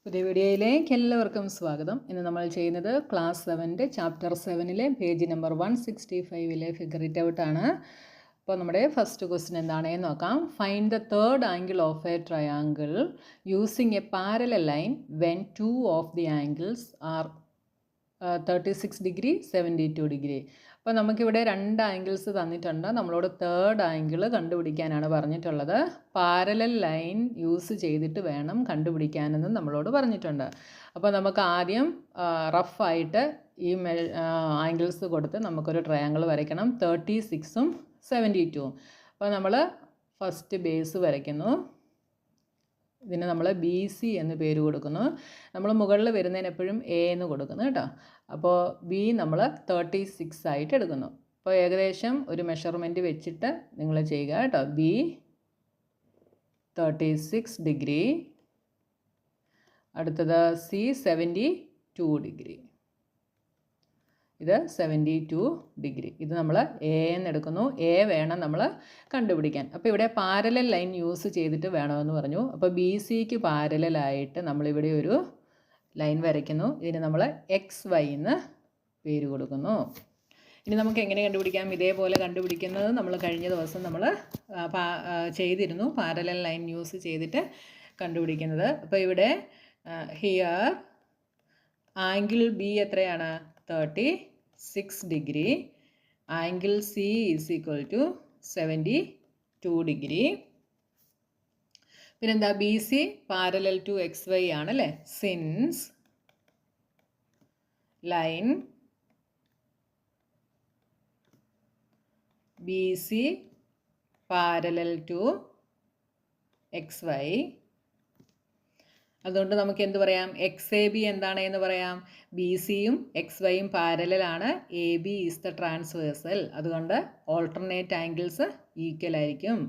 പുതിയ വീഡിയോയിലേക്ക് എല്ലാവർക്കും സ്വാഗതം. ഇന്ന് നമ്മൾ ചെയ്യുന്നത് class 7 chapter 7 page number 165 figure it out ആണ്. അപ്പോൾ നമ്മുടെ ഫസ്റ്റ് ക്വസ്റ്റ്യൻ എന്താണെന്ന് നോക്കാം. Find the third angle of A triangle using A parallel line when two of the angles R 36 degree 72 degree. അപ്പോൾ നമുക്കിവിടെ രണ്ട് ആംഗിൾസ് തന്നിട്ടുണ്ട്. നമ്മളോട് തേർഡ് ആംഗിൾ കണ്ടുപിടിക്കാനാണ് പറഞ്ഞിട്ടുള്ളത്. പാരലൽ ലൈൻ യൂസ് ചെയ്തിട്ട് വേണം കണ്ടുപിടിക്കാനെന്ന് നമ്മളോട് പറഞ്ഞിട്ടുണ്ട്. അപ്പോൾ നമുക്ക് ആദ്യം റഫായിട്ട് ഈ ആംഗിൾസ് കൊടുത്ത് നമുക്കൊരു ട്രയാങ്കിൾ വരയ്ക്കണം. 36ഉം 72ഉം. അപ്പോൾ നമ്മൾ ഫസ്റ്റ് ബേസ് വരയ്ക്കുന്നു. ഇതിന് നമ്മൾ ബി സി എന്ന് പേര് കൊടുക്കുന്നു. നമ്മൾ മുകളിൽ വരുന്നതിന് എപ്പോഴും എ എന്ന് കൊടുക്കുന്നു കേട്ടോ. അപ്പോൾ ബി നമ്മൾ 36 ആയിട്ട് എടുക്കുന്നു. അപ്പോൾ ഏകദേശം ഒരു മെഷർമെൻറ്റ് വെച്ചിട്ട് നിങ്ങൾ ചെയ്യുക കേട്ടോ. ബി 36 ഡിഗ്രി, അടുത്തത് സി 72 ഡിഗ്രി, ഇത് 72 ഡിഗ്രി. ഇത് നമ്മൾ എ എന്ന് എടുക്കുന്നു. എ വേണം നമ്മൾ കണ്ടുപിടിക്കാൻ. അപ്പോൾ ഇവിടെ പാരലൽ ലൈൻ യൂസ് ചെയ്തിട്ട് വേണമെന്ന് പറഞ്ഞു. അപ്പോൾ ബി സിക്ക് പാരലായിട്ട് നമ്മളിവിടെ ഒരു ലൈൻ വരയ്ക്കുന്നു. ഇതിന് നമ്മൾ എക്സ് വൈ എന്ന് പേര് കൊടുക്കുന്നു. ഇനി നമുക്ക് എങ്ങനെ കണ്ടുപിടിക്കാം? ഇതേപോലെ കണ്ടുപിടിക്കുന്നത് നമ്മൾ കഴിഞ്ഞ ദിവസം നമ്മൾ ചെയ്തിരുന്നു. പാരലൽ ലൈൻ യൂസ് ചെയ്തിട്ട് കണ്ടുപിടിക്കുന്നത്. അപ്പോൾ ഇവിടെ ഹിയർ ആംഗിൾ ബി എത്രയാണ്? 36 degree. Angle C is equal to 72 degree. പിന്നെന്താ? B C parallel to X Y ആണല്ലേ. Since line B C parallel to X Y, അതുകൊണ്ട് നമുക്ക് എന്ത് പറയാം? എക്സ് എ ബി എന്താണ് എന്ന് പറയാം? ബി സിയും എക്സ് വൈയും പാരലാണ്. A B is the transversal. അതുകൊണ്ട് ഓൾട്ടർനേറ്റ് ആംഗിൾസ് ഈക്വൽ ആയിരിക്കും.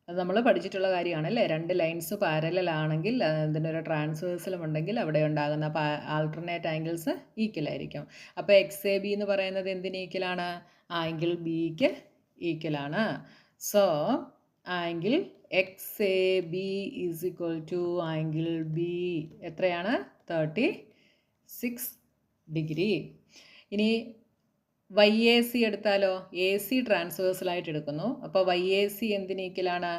അത് നമ്മൾ പഠിച്ചിട്ടുള്ള കാര്യമാണല്ലേ. രണ്ട് ലൈൻസ് പാരലാണെങ്കിൽ അതിനൊരു ട്രാൻസ്വേഴ്സലും ഉണ്ടെങ്കിൽ അവിടെ ഉണ്ടാകുന്ന ആൾട്ടർനേറ്റ് ആംഗിൾസ് ഈക്വൽ ആയിരിക്കും. അപ്പോൾ എക്സ് എ ബി എന്ന് പറയുന്നത് എന്തിന് ഈക്വലാണ്? ആംഗിൾ ബിക്ക് ഈക്വലാണ്. So angle X A B is equal to angle B എത്രയാണ്? 36 ഡിഗ്രി. ഇനി വൈ എ സി എടുത്താലോ? എ സി ട്രാൻസ്വേഴ്സലായിട്ട് എടുക്കുന്നു. അപ്പോൾ വൈ എ സി എന്തിന് ഈക്വലാണ്?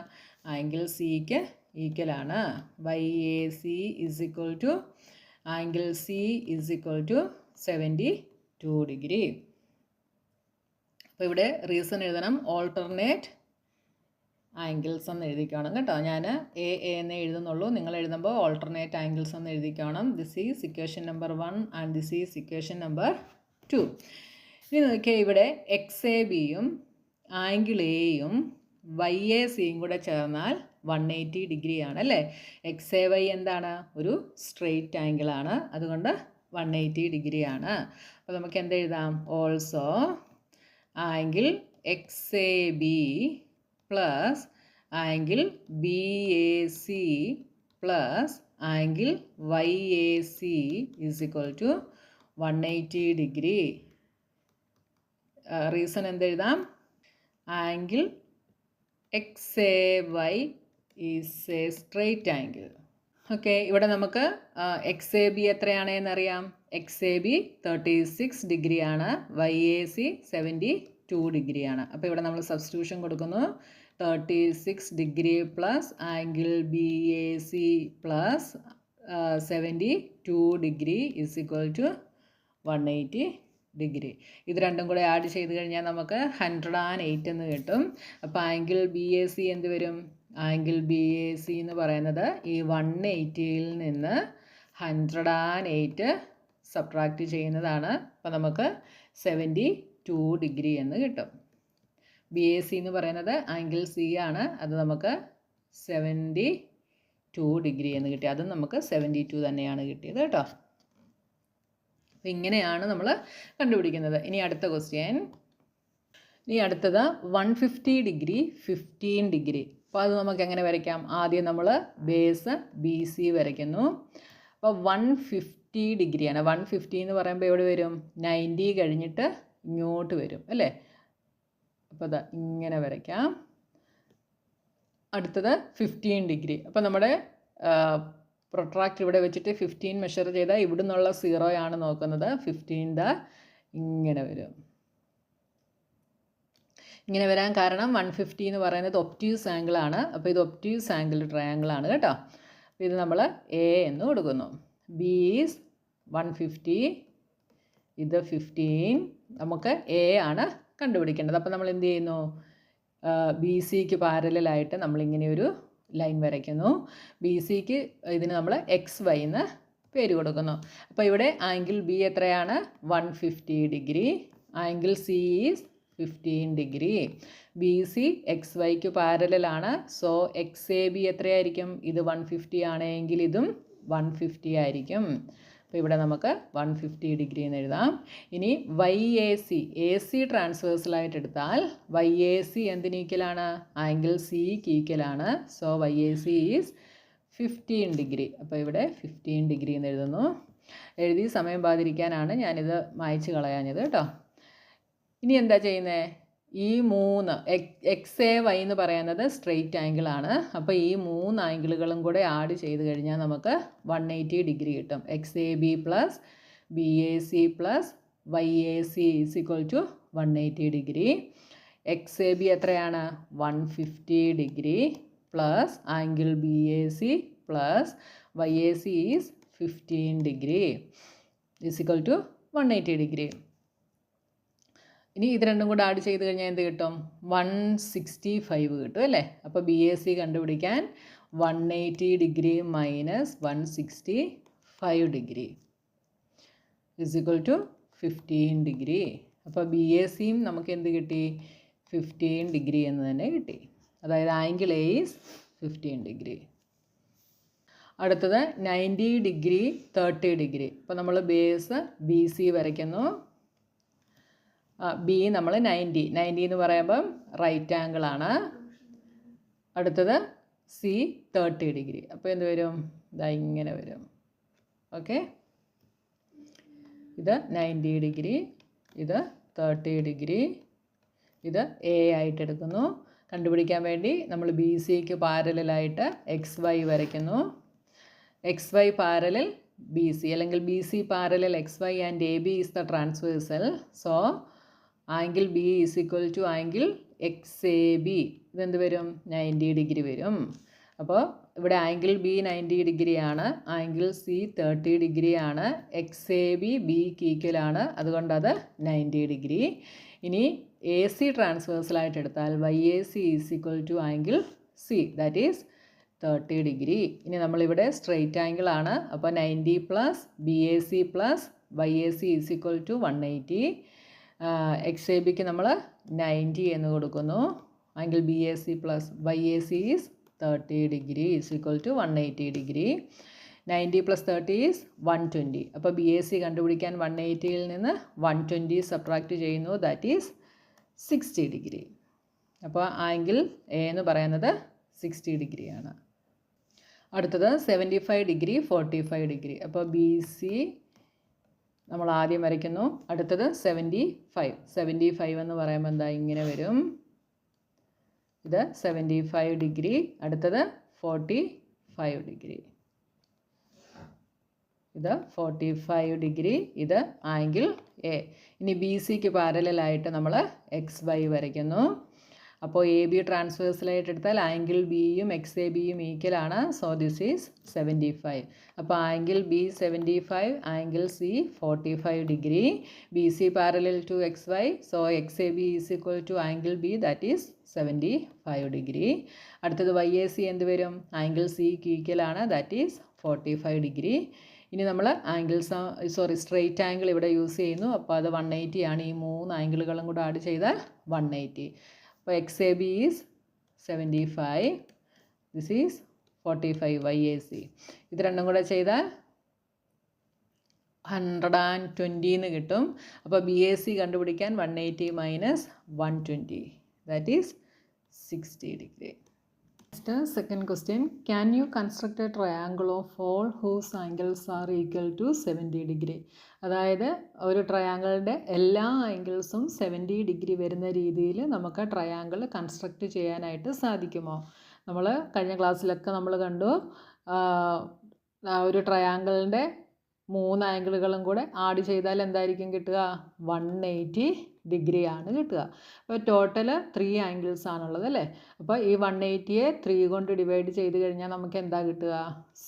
ആംഗിൾ സിക്ക് ഈക്വലാണ്. Y A C is equal to angle C is equal to 72 degree. അപ്പോൾ ഇവിടെ റീസൺ എഴുതണം. ഓൾട്ടർനേറ്റ് ആംഗിൾസ് എന്ന് എഴുതിക്കണം കേട്ടോ. ഞാൻ എ എന്ന് എഴുതുന്നുള്ളൂ. നിങ്ങൾ എഴുതുമ്പോൾ ഓൾട്ടർനേറ്റ് ആംഗിൾസ് എന്ന് എഴുതിക്കണം. This is equation number 1 and this is equation number 2. ഇനി നോക്കിയാൽ ഇവിടെ എക്സ് എ ബിയും ആംഗിൾ എയും വൈ എ സിയും കൂടെ ചേർന്നാൽ 180 ഡിഗ്രി ആണ് അല്ലേ. എക്സ് എ വൈ എന്താണ്? ഒരു സ്ട്രെയിറ്റ് ആംഗിളാണ്. അതുകൊണ്ട് 180 ഡിഗ്രി ആണ്. അപ്പോൾ നമുക്ക് എന്ത് എഴുതാം? Also angle X A B plus angle B A C plus angle Y A C is equal to 180 degree. Reason എന്തെഴുതാം? Angle X A Y is a straight angle. Okay, ഇവിടെ നമുക്ക് X A B എത്രയാണെന്നറിയാം. X A B 36 ഡിഗ്രിയാണ്. Y A C 72 ഡിഗ്രിയാണ്. അപ്പോൾ ഇവിടെ നമ്മൾ substitution കൊടുക്കുന്നു. 36 degree plus angle B A C plus 72 degree is equal to 180 degree. ഇത് രണ്ടും കൂടെ ആഡ് ചെയ്ത് കഴിഞ്ഞാൽ നമുക്ക് 108 എന്ന് കിട്ടും. അപ്പോൾ ആംഗിൾ ബി എ സി എന്ത് വരും? ആംഗിൾ ബി എ സി എന്ന് പറയുന്നത് ഈ 180യിൽ നിന്ന് 108 സബ്ട്രാക്റ്റ് ചെയ്യുന്നതാണ്. അപ്പോൾ നമുക്ക് 72 ഡിഗ്രി എന്ന് കിട്ടും. ബി എ സി എന്ന് പറയുന്നത് ആംഗിൾ സി ആണ്. അത് നമുക്ക് 72 ഡിഗ്രി എന്ന് കിട്ടി. അതും നമുക്ക് 72 തന്നെയാണ് കിട്ടിയത് കേട്ടോ. അപ്പോൾ ഇങ്ങനെയാണ് നമ്മൾ കണ്ടുപിടിക്കുന്നത്. ഇനി അടുത്ത ക്വസ്റ്റ്യൻ. ഇനി അടുത്തത് 150 ഡിഗ്രി 15 ഡിഗ്രി. അപ്പോൾ അത് നമുക്ക് എങ്ങനെ വരയ്ക്കാം? ആദ്യം നമ്മൾ ബേസ് ബി സി വരയ്ക്കുന്നു. അപ്പോൾ 150 ഡിഗ്രിയാണ്. 150 എന്ന് പറയുമ്പോൾ എവിടെ വരും? 90 കഴിഞ്ഞിട്ട് ഇങ്ങോട്ട് വരും അല്ലേ. അപ്പോൾ അതാ ഇങ്ങനെ വരയ്ക്കാം. അടുത്തത് 15 ഡിഗ്രി. അപ്പോൾ നമ്മുടെ പ്രൊട്രാക്ട് ഇവിടെ വെച്ചിട്ട് 15 മെഷർ ചെയ്താൽ ഇവിടെ നിന്നുള്ള 0 ആണ് നോക്കുന്നത്. 15 ഇങ്ങനെ വരും. ഇങ്ങനെ വരാൻ കാരണം 150 എന്ന് പറയുന്നത് ഒബ്റ്റ്യൂസ് ആംഗിളാണ്. അപ്പോൾ ഇത് ഒബ്റ്റ്യൂസ് ആംഗിൾ ട്രയാങ്കിളാണ് കേട്ടോ. അപ്പോൾ ഇത് നമ്മൾ എ എന്ന് കൊടുക്കുന്നു. ബി ഈസ് 150, ഇത് 15. നമുക്ക് എ ആണ് കണ്ടുപിടിക്കേണ്ടത്. അപ്പോൾ നമ്മൾ എന്ത് ചെയ്യുന്നു? ബി സിക്ക് പാരലായിട്ട് നമ്മളിങ്ങനെ ഒരു ലൈൻ വരയ്ക്കുന്നു. ബി സിക്ക് ഇതിന് നമ്മൾ എക്സ് വൈ എന്ന് പേര് കൊടുക്കുന്നു. അപ്പോൾ ഇവിടെ ആംഗിൾ ബി എത്രയാണ്? 150 degree. Angle C is 15 degree. B C X വൈക്ക് പാരലാണ്. സോ എക്സ് എ ബി എത്രയായിരിക്കും? ഇത് 150 ആണെങ്കിൽ ഇതും 150 ആയിരിക്കും. അപ്പോൾ ഇവിടെ നമുക്ക് 150 ഡിഗ്രി എന്ന് എഴുതാം. ഇനി വൈ എ സി ട്രാൻസ്വേഴ്സലായിട്ട് എടുത്താൽ വൈ എ സി എന്തിന് ഈക്വലാണ്? ആംഗിൾ സിക്ക് ഈക്വലാണ്. So Y A C is 15 degree. അപ്പോൾ ഇവിടെ 15 ഡിഗ്രി എന്ന് എഴുതുന്നു. എഴുതി സമയം ബാധിരിക്കാനാണ് ഞാനിത് മായ്ച്ച് കളയാഞ്ഞത് കേട്ടോ. ഇനി എന്താ ചെയ്യുന്നത്? ഈ 3 എക്സ് എ വൈ എന്ന് പറയുന്നത് സ്ട്രെയിറ്റ് ആംഗിളാണ്. അപ്പോൾ ഈ 3 ആംഗിളുകളും കൂടെ ആഡ് ചെയ്ത് കഴിഞ്ഞാൽ നമുക്ക് 180 ഡിഗ്രി കിട്ടും. X A B plus B A C plus Y A C is equal to 180 degree. X A B എത്രയാണ്? 150 degree plus angle B A C plus Y A C is 15 degree is equal to 180 degree. ഇനി ഇത് രണ്ടും കൂടെ add ചെയ്ത് കഴിഞ്ഞാൽ എന്ത് കിട്ടും? 165 കിട്ടും അല്ലേ? അപ്പോൾ ബി എ സി കണ്ടുപിടിക്കാൻ 180 degree minus 165 degree is equal to 15 degree. അപ്പോൾ ബി എ സിയും നമുക്ക് എന്ത് കിട്ടി? 15 ഡിഗ്രി എന്ന് തന്നെ കിട്ടി. അതായത് ആംഗിൾ എ ഈസ് 15 ഡിഗ്രി. അടുത്തത് 90 ഡിഗ്രി 30 ഡിഗ്രി. അപ്പോൾ നമ്മൾ ബേസ് ബി സി വരയ്ക്കുന്നു. ബി നമ്മൾ 90 എന്ന് പറയുമ്പം റൈറ്റ് ആംഗിളാണ്. അടുത്തത് സി 30 ഡിഗ്രി. അപ്പോൾ എന്ത് വരും? ഇതാ ഇങ്ങനെ വരും. ഓക്കെ, ഇത് 90 ഡിഗ്രി, ഇത് 30 ഡിഗ്രി, ഇത് എ ആയിട്ട് എടുക്കുന്നു. കണ്ടുപിടിക്കാൻ വേണ്ടി നമ്മൾ ബി സിക്ക് പാരലായിട്ട് എക്സ് വൈ വരയ്ക്കുന്നു. X Y parallel B C അല്ലെങ്കിൽ B C parallel X Y and A B is the transversal. So angle B is equal to angle X A B. ഇതെന്ത് വരും? 90 ഡിഗ്രി വരും. അപ്പോൾ ഇവിടെ ആംഗിൾ ബി 90 ഡിഗ്രിയാണ്, angle C 30 ഡിഗ്രിയാണ്, X A B ബിക്ക് ഈക്വലാണ്, അതുകൊണ്ട് അത് 90 ഡിഗ്രി. ഇനി എ സി ട്രാൻസ്വേഴ്സലായിട്ട് എടുത്താൽ Y A C is equal to angle C, that is 30 degree. ഇനി നമ്മളിവിടെ സ്ട്രെയിറ്റ് ആംഗിളാണ്. അപ്പോൾ 90 plus B A C plus Y A C is equal to 180. X A ബിക്ക് നമ്മൾ 90 എന്ന് കൊടുക്കുന്നു. Angle B A C plus Y A C is 30 degree is equal to 180 degree. 90 plus 30 is 120. അപ്പോൾ B A C കണ്ടുപിടിക്കാൻ 180യിൽ നിന്ന് 120 subtract ചെയ്യുന്നു, that is 60 degree. അപ്പോൾ angle A എന്ന് പറയുന്നത് 60 ഡിഗ്രിയാണ്. അടുത്തത് 75 ഡിഗ്രി 45 ഡിഗ്രി. അപ്പോൾ ബി സി നമ്മൾ ആദ്യം വരയ്ക്കുന്നു. അടുത്തത് 75 എന്ന് പറയുമ്പോൾ എന്താ ഇങ്ങനെ വരും. ഇത് 75 ഡിഗ്രി, അടുത്തത് 45 ഡിഗ്രി, ഇത് 45 ഡിഗ്രി, ഇത് ആംഗിൾ എ. ഇനി ബി സിക്ക് പാരലായിട്ട് നമ്മൾ എക്സ് വൈ വരയ്ക്കുന്നു. അപ്പോൾ എ ബി ട്രാൻസ്വേഴ്സലായിട്ട് എടുത്താൽ ആംഗിൾ ബിയും എക്സ് എ ബിയും ഈക്വലാണ്. So this is 75. അപ്പോൾ angle B 75, angle C 45 degree. B C parallel to X Y, so X A B is equal to angle B, that is 75 degree. അടുത്തത് Y A C എന്ത് വരും? Angle സിക്ക് ഈക്വലാണ്, that is 45 degree. ഇനി നമ്മൾ straight angle ഇവിടെ use ചെയ്യുന്നു. അപ്പോൾ അത് 180 ആണ്. ഈ 3 ആംഗിളുകളും കൂടെ ആഡ് ചെയ്താൽ 180. അപ്പോൾ X A B is 75, this is 45 Y A C. ഇത് രണ്ടും കൂടെ ചെയ്താൽ 120 എന്ന് കിട്ടും. അപ്പോൾ ബി എ സി കണ്ടുപിടിക്കാൻ 180 minus 120, that is 60 degree. Second question, can you construct a triangle of all whose angles are equal to 70 degree? അതായത് ഒരു ട്രയാങ്കിളിൻ്റെ എല്ലാ ആംഗിൾസും 70 ഡിഗ്രി വരുന്ന രീതിയിൽ നമുക്ക് ട്രയാങ്കിൾ കൺസ്ട്രക്റ്റ് ചെയ്യാനായിട്ട് സാധിക്കുമോ? നമ്മൾ കഴിഞ്ഞ ക്ലാസ്സിലൊക്കെ നമ്മൾ കണ്ടു ഒരു ട്രയാങ്കിളിൻ്റെ 3 ആംഗിളുകളും കൂടെ ആഡ് ചെയ്താൽ എന്തായിരിക്കും കിട്ടുക? 180 ഡിഗ്രി ആണ് കിട്ടുക. അപ്പോൾ ടോട്ടൽ 3 ആംഗിൾസ് ആണുള്ളത് അല്ലേ? അപ്പോൾ ഈ 180യെ 3 കൊണ്ട് ഡിവൈഡ് ചെയ്ത് കഴിഞ്ഞാൽ നമുക്ക് എന്താ കിട്ടുക?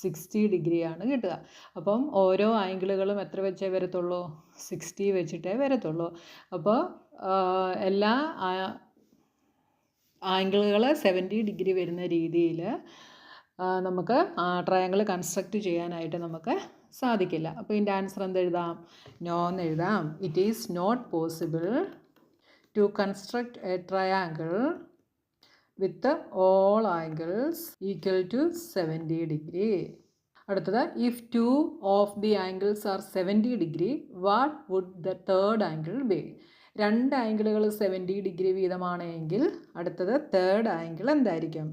60 ഡിഗ്രി ആണ് കിട്ടുക. അപ്പം ഓരോ ആംഗിളുകളും എത്ര വെച്ചേ വരത്തുള്ളൂ? 60 വെച്ചിട്ടേ വരത്തുള്ളൂ. അപ്പോൾ എല്ലാ ആംഗിളുകൾ 70 ഡിഗ്രി വരുന്ന രീതിയിൽ നമുക്ക് ട്രയാങ്കിൾ കൺസ്ട്രക്റ്റ് ചെയ്യാനായിട്ട് നമുക്ക് സാധിക്കില്ല. അപ്പോൾ ഇതിൻ്റെ ആൻസർ എന്തെഴുതാം? നോ എന്ന് എഴുതാം. It is not possible to construct a triangle with all angles equal to 70 degree. അടുത്തത്, if 2 of the angles are 70 degree what would the third angle be? 2 ആംഗിളുകൾ 70 ഡിഗ്രി വീതമാണെങ്കിൽ അടുത്തത് തേർഡ് ആംഗിൾ എന്തായിരിക്കും?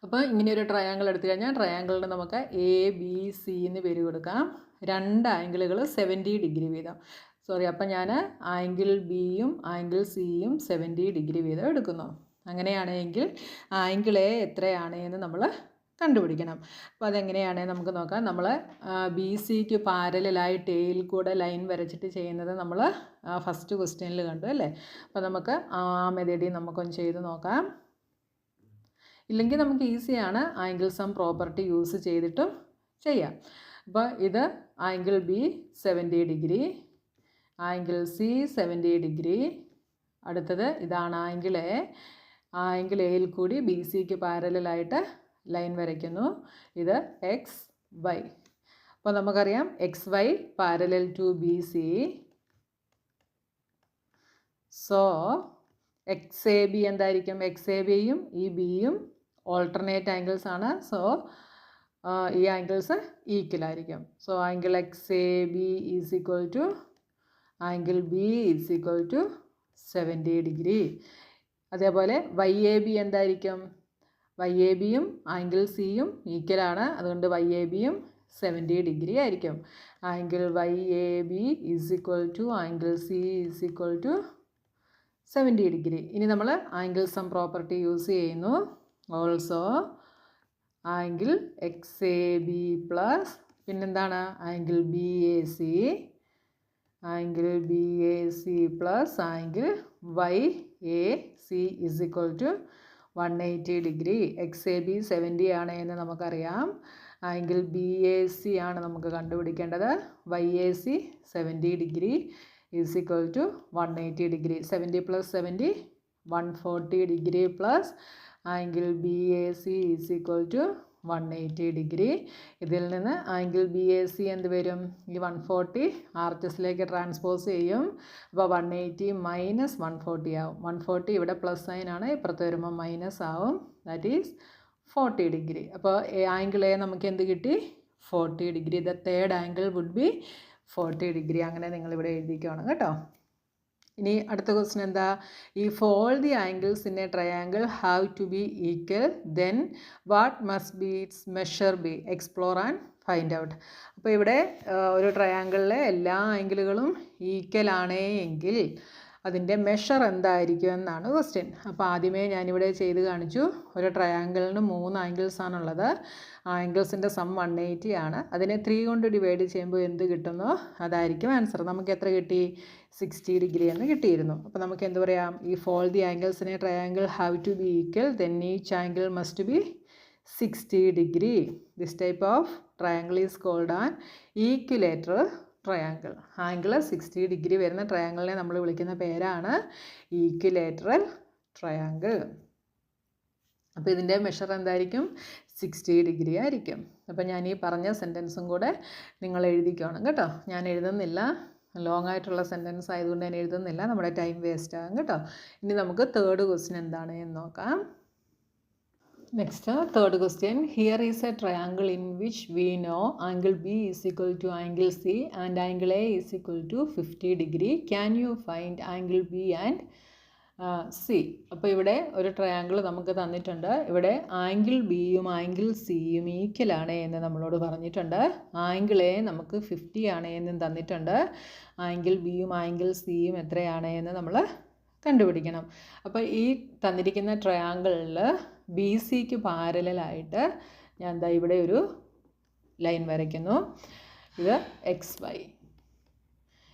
അപ്പോൾ ഇങ്ങനെയൊരു triangle എടുത്തു കഴിഞ്ഞാൽ ട്രയാങ്കിളിന് നമുക്ക് ABC എന്ന് പേര് കൊടുക്കാം. 2 ആംഗിളുകൾ 70 ഡിഗ്രി വീതം. അപ്പം ഞാൻ ആംഗിൾ ബിയും ആംഗിൾ സിയും 70 ഡിഗ്രി വീതം എടുക്കുന്നു. അങ്ങനെയാണെങ്കിൽ ആംഗിൾ എ എത്രയാണ് എന്ന് നമ്മൾ കണ്ടുപിടിക്കണം. അപ്പോൾ അതെങ്ങനെയാണ് നമുക്ക് നോക്കാം. നമ്മൾ BCക്ക് പാരലായിട്ട് എയിൽ കൂടെ ലൈൻ വരച്ചിട്ട് ചെയ്യുന്നത് നമ്മൾ ഫസ്റ്റ് ക്വസ്റ്റ്യനിൽ കണ്ടു അല്ലേ? അപ്പോൾ നമുക്ക് ആ മെത്തേഡിൽ നമുക്കൊന്ന് ചെയ്ത് നോക്കാം. ഇല്ലെങ്കിൽ നമുക്ക് ഈസിയാണ്, ആംഗിൾ സം പ്രോപ്പർട്ടി യൂസ് ചെയ്തിട്ടും ചെയ്യാം. അപ്പോൾ ഇത് angle B 70 degree, angle C 70 degree. അടുത്തത് ഇതാണ് ആംഗിൾ എ. ആംഗിൾ എയിൽ കൂടി BCക്ക് പാരലായിട്ട് ലൈൻ വരയ്ക്കുന്നു. ഇത് XY. അപ്പോൾ നമുക്കറിയാം XY parallel to BC. So XAB എന്തായിരിക്കും? XABയും ഈ ബിയും ഓൾട്ടർനേറ്റ് ആംഗിൾസ് ആണ്. സോ ഈ ആംഗിൾസ് ഈക്വൽ ആയിരിക്കും. So angle XAB is equal to angle B is equal to 70 degree. അതേപോലെ YAB എന്തായിരിക്കും? YABയും ആംഗിൾ സിയും ഈക്വലാണ്. അതുകൊണ്ട് YABയും 70 ഡിഗ്രി ആയിരിക്കും. Angle YAB is equal to angle C is equal to 70 degree. ഇനി നമ്മൾ ആംഗിൾ സം പ്രോപ്പർട്ടി യൂസ് ചെയ്യുന്നു. ഓൾസോ ആംഗിൾ XAB പ്ലസ് പിന്നെന്താണ് angle BAC, angle BAC plus angle YAC is equal to 180 degree. XAB 70 ആണ് എന്ന് നമുക്കറിയാം. Angle BAC ആണ് നമുക്ക് കണ്ടുപിടിക്കേണ്ടത്. YAC 70 degree is equal to 180 degree. 70 plus 70 140 degree plus angle BAC is equal to 180 degree. ഇതിൽ നിന്ന് angle BAC എന്ത് വരും? ഈ 140 RHSലേക്ക് ട്രാൻസ്പോസ് ചെയ്യും. അപ്പോൾ 180 മൈനസ് 140 ആവും. 140 ഇവിടെ പ്ലസ് സൈൻ ആണ്, ഇപ്പുറത്ത് വരുമ്പോൾ മൈനസ് ആവും. That is 40 degree. അപ്പോൾ ആംഗിൾ എ നമുക്ക് എന്ത് കിട്ടി? 40 degree. The third angle would be 40 degree. അങ്ങനെ നിങ്ങളിവിടെ എഴുതിക്കണം കേട്ടോ. ഇനി അടുത്ത ക്വസ്റ്റ്യൻ എന്താ? If all the angles in a triangle have to be equal then what must be its measure be? Explore and find out. അപ്പോൾ ഇവിടെ ഒരു ട്രയാങ്കിളിലെ എല്ലാ ആംഗിളുകളും ഈക്വൽ ആണേ എങ്കിൽ അതിൻ്റെ മെഷർ എന്തായിരിക്കും എന്നാണ് ക്വസ്റ്റ്യൻ. അപ്പോൾ ആദ്യമേ ഞാനിവിടെ ചെയ്ത് കാണിച്ചു. ഒരു ട്രയാങ്കിളിന് 3 ആംഗിൾസ് ആണുള്ളത്. ആംഗിൾസിൻ്റെ സം 180 ആണ്. അതിനെ 3 കൊണ്ട് ഡിവൈഡ് ചെയ്യുമ്പോൾ എന്ത് കിട്ടുന്നോ അതായിരിക്കും ആൻസർ. നമുക്ക് എത്ര കിട്ടി? 60 ഡിഗ്രി എന്ന് കിട്ടിയിരുന്നു. അപ്പോൾ നമുക്ക് എന്ത് പറയാം? If all the angles in a triangle have to be equal then each angle must be 60 degree. This type of triangle is called an equilateral triangle. Angle 60 degree വരുന്ന ട്രയാങ്കിളിനെ നമ്മൾ വിളിക്കുന്ന പേരാണ് ഈക്വിലേറ്ററൽ ട്രയാങ്കിൾ. അപ്പോൾ ഇതിൻ്റെ മെഷർ എന്തായിരിക്കും? 60 degree ആയിരിക്കും. അപ്പോൾ ഞാൻ ഈ പറഞ്ഞ സെൻറ്റൻസും കൂടെ നിങ്ങൾ എഴുതിക്കണം കേട്ടോ. ഞാൻ എഴുതുന്നില്ല, ലോങ് ആയിട്ടുള്ള സെൻറ്റൻസ് ആയതുകൊണ്ട് ഞാൻ എഴുതുന്നില്ല, നമ്മുടെ ടൈം വേസ്റ്റ് ആകും കേട്ടോ. ഇനി നമുക്ക് തേർഡ് ക്വസ്റ്റ്യൻ എന്താണ് എന്ന് നോക്കാം. Next third question. Here is a triangle in which we know angle B is equal to angle C and angle A is equal to 50 degree. Can you find angle B and C? അപ്പോൾ ഇവിടെ ഒരു triangle നമുക്ക് തന്നിട്ടുണ്ട്. ഇവിടെ angle ബിയും angle സിയും ഈക്വലാണ് എന്ന് നമ്മളോട് പറഞ്ഞിട്ടുണ്ട്. ആംഗിൾ എ നമുക്ക് 50 ആണ് എന്നും തന്നിട്ടുണ്ട്. ആംഗിൾ ബിയും ആംഗിൾ സിയും എത്രയാണ് എന്ന് നമ്മൾ കണ്ടുപിടിക്കണം. അപ്പോൾ ഈ തന്നിരിക്കുന്ന ട്രയാങ്കിളിൽ BCക്ക് പാരലായിട്ട് ഞാൻ ഇവിടെ ഒരു ലൈൻ വരയ്ക്കുന്നു. ഇത് എക്സ് വൈ.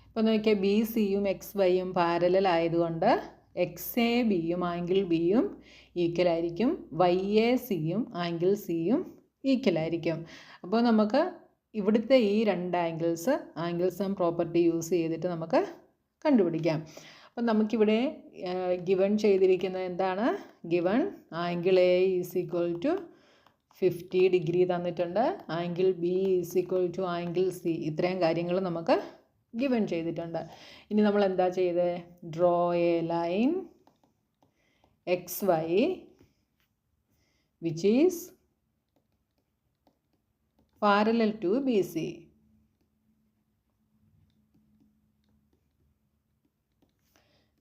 ഇപ്പോൾ നോക്കിയാൽ ബി സിയും എക്സ് വൈയും പാരലൽ ആയതുകൊണ്ട് എക്സ് എ ബിയും ആംഗിൾ ബിയും ഈക്വൽ ആയിരിക്കും, വൈ എ സിയും ആംഗിൾ സിയും ഈക്വൽ ആയിരിക്കും. അപ്പോൾ നമുക്ക് ഇവിടുത്തെ ഈ രണ്ട് ആംഗിൾ സം പ്രോപ്പർട്ടി യൂസ് ചെയ്തിട്ട് നമുക്ക് കണ്ടുപിടിക്കാം. അപ്പം നമുക്കിവിടെ ഗിവൺ ചെയ്തിരിക്കുന്നത് എന്താണ്? Given angle A is equal to 50 degree തന്നിട്ടുണ്ട്, angle B is equal to angle C. ഇത്രയും കാര്യങ്ങൾ നമുക്ക് ഗിവൺ ചെയ്തിട്ടുണ്ട്. ഇനി നമ്മൾ എന്താ ചെയ്തത്? Draw a line X Y which is parallel to B C.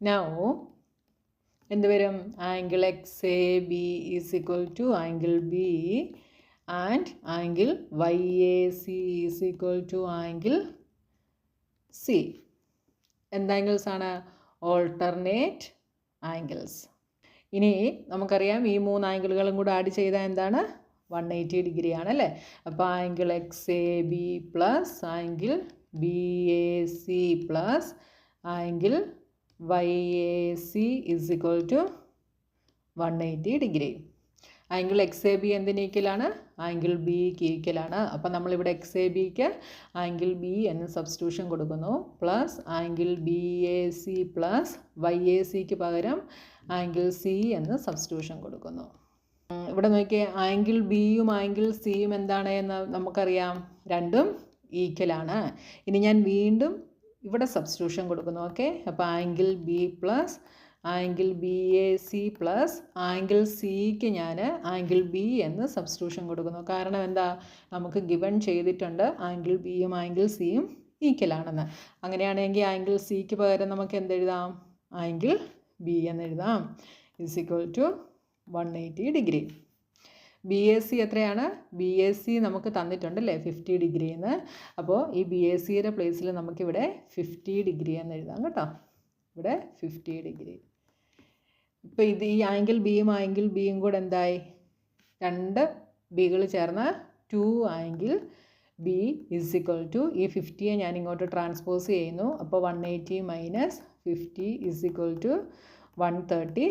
Now എന്ത് വരും? Angle X A B is equal to angle B and angle Y A C is equal to angle C. എന്ത് angles ആണ്? Alternate angles. ഇനി നമുക്കറിയാം ഈ 3 ആംഗിളുകളും കൂടെ add ചെയ്താൽ എന്താണ്? 180 ഡിഗ്രി ആണല്ലേ. അപ്പോൾ angle X A B plus angle B A C plus angle Y A C is equal to 180 degree. Angle X A B എന്തിന് ഈക്വലാണ്? ആംഗിൾ ബിക്ക് ഈക്വലാണ്. അപ്പം നമ്മളിവിടെ എക്സ് എ ബിക്ക് ആംഗിൾ ബി എന്ന് സബ്സ്റ്റിറ്റ്യൂഷൻ കൊടുക്കുന്നു, plus angle B A C plus Y A സിക്ക് പകരം ആംഗിൾ സി എന്ന് സബ്സ്റ്റിറ്റ്യൂഷൻ കൊടുക്കുന്നു. ഇവിടെ നോക്കിയേ, ആംഗിൾ ബിയും ആംഗിൾ സിയും എന്താണ് എന്ന് നമുക്കറിയാം, രണ്ടും ഈക്വലാണ്. ഇനി ഞാൻ വീണ്ടും ഇവിടെ സബ്സ്റ്റിറ്റ്യൂഷൻ കൊടുക്കുന്നു. ഓക്കെ, അപ്പോൾ angle B plus angle B A C plus angle സിക്ക് ഞാൻ ആംഗിൾ ബി എന്ന് സബ്സ്റ്റിറ്റ്യൂഷൻ കൊടുക്കുന്നു. കാരണം എന്താ? നമുക്ക് ഗിവൺ ചെയ്തിട്ടുണ്ട് ആംഗിൾ ബിയും ആംഗിൾ സിയും ഈക്വലാണെന്ന്. അങ്ങനെയാണെങ്കിൽ ആംഗിൾ സിക്ക് പകരം നമുക്ക് എന്തെഴുതാം? ആംഗിൾ ബി എന്നെഴുതാം. Is equal to 180 degree. B A C എത്രയാണ്? ബി എ സി നമുക്ക് തന്നിട്ടുണ്ടല്ലേ 50 ഡിഗ്രി എന്ന്. അപ്പോൾ ഈ ബി എ സിയുടെ പ്ലേസിൽ നമുക്കിവിടെ 50 ഡിഗ്രി എന്ന് എഴുതാം കേട്ടോ. ഇവിടെ 50 ഡിഗ്രി. ഇപ്പോൾ ഈ ആംഗിൾ ബിയും കൂടെ എന്തായി? 2 ബികൾ ചേർന്ന് 2 angle B is equal to, ഈ 50യെ ഞാൻ ഇങ്ങോട്ട് ട്രാൻസ്പോസ് ചെയ്യുന്നു. അപ്പോൾ 180 minus 50 is equal to 130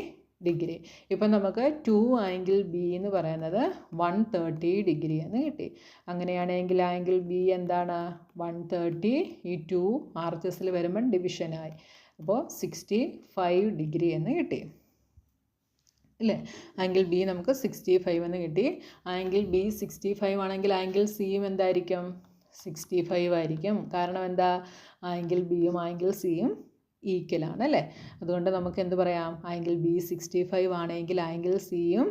degree. ഇപ്പം നമുക്ക് 2 ആംഗിൾ ബി എന്ന് പറയുന്നത് 130 ഡിഗ്രി എന്ന് കിട്ടി. അങ്ങനെയാണെങ്കിൽ ആംഗിൾ ബി എന്താണ്? 130. ഈ 2 ആർച്ചസിൽ വരുമ്പം ഡിവിഷനായി. അപ്പോൾ 65 ഡിഗ്രി എന്ന് കിട്ടി അല്ലേ? ആംഗിൾ ബി നമുക്ക് 65 എന്ന് കിട്ടി. ആംഗിൾ ബി 65 ആണെങ്കിൽ ആംഗിൾ സിയും എന്തായിരിക്കും? 65 ആയിരിക്കും. കാരണം എന്താ? ആംഗിൾ ബിയും ആംഗിൾ സിയും ഈക്വലാണ് അല്ലേ? അതുകൊണ്ട് നമുക്ക് എന്ത് പറയാം? ആംഗിൾ ബി 65 ആണെങ്കിൽ ആംഗിൾ സിയും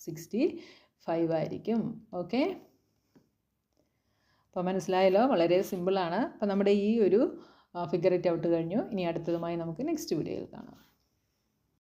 65 ആയിരിക്കും. ഓക്കെ, അപ്പോൾ മനസ്സിലായല്ലോ? വളരെ സിമ്പിളാണ്. അപ്പോൾ നമ്മുടെ ഈ ഒരു ഫിഗർ ഇറ്റ് ഔട്ട് കഴിഞ്ഞു. ഇനി അടുത്തതുമായി നമുക്ക് നെക്സ്റ്റ് വീഡിയോയിൽ കാണാം.